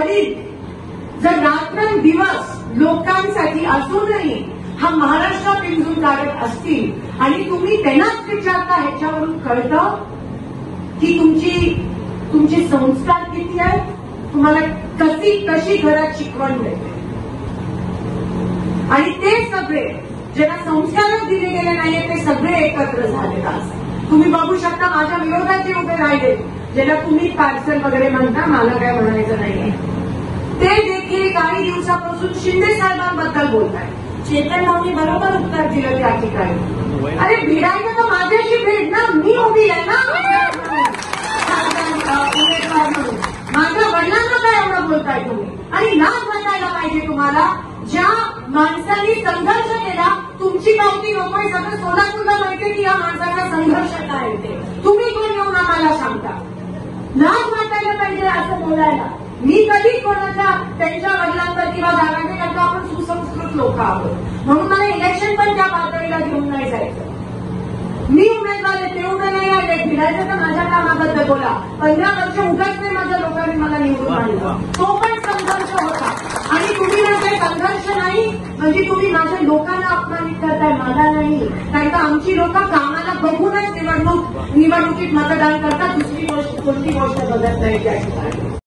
वडील जर रात्रंदिवस लोकांसाठी असूनही हा महाराष्ट्र पिंजून काढत असतील आणि तुम्ही त्यांनाच विचारता, ह्याच्यावरून कळतं की तुमचे संस्कार किती आहेत, तुम्हाला कशी घरात शिकवण मिळते. आणि ते सगळे ज्यांना संस्कारच दिले गेले नाहीये ते सगळे एकत्र झालेत. आज तुम्ही बघू शकता माझ्या विरोधात जे उभे राहिले, ज्याला तुम्ही पार्सल वगैरे म्हणता, मला काय म्हणायचं नाहीये, ते देखील काही दिवसापासून शिंदे साहेबांबद्दल बोलत आहेत. चेतन भाऊनी बरोबर उत्तर दिलं त्या ठिकाणी. अरे भिडायचं तर माझ्याशी भेट ना, मी उभी आहे ना उमेदवार म्हणून. माझ्या वडिलांना काय एवढं बोलताय तुम्ही? आणि लाज वाटायला पाहिजे तुम्हाला. ज्या माणसांनी संघर्ष केला, तुमची पावती नकोय, सगळं सोलापूरला माहितीये की या माणसाचा संघर्ष काय ते. तुम्ही कोण येऊन आम्हाला सांगता? लाज वाटायला पाहिजे असं बोलायला. मी कधी कोणाच्या त्यांच्या वडिलांवर किंवा दादांचे करता, आपण सुसंस्कृत लोक आहोत म्हणून मला इलेक्शन पण त्या पातळीला घेऊन नाही जायचं. मी उमेदवार आहे, ते उभे नाही आले, फिरायचं तर माझ्या कामाबद्दल बोला. 15 वर्ष उगाच नाही माझ्या लोकांनी मला निवडून आणलं, तो पण संघर्ष होता. आणि तुम्ही म्हणजे संघर्ष नाही म्हणजे तुम्ही माझ्या लोकांना अपमानित करताय, मला नाही. कारण का आमची लोक कामाला बघूनच निवडणुकीत मतदान करतात, दुसरी कोणती गोष्ट बघत नाही त्या ठिकाणी.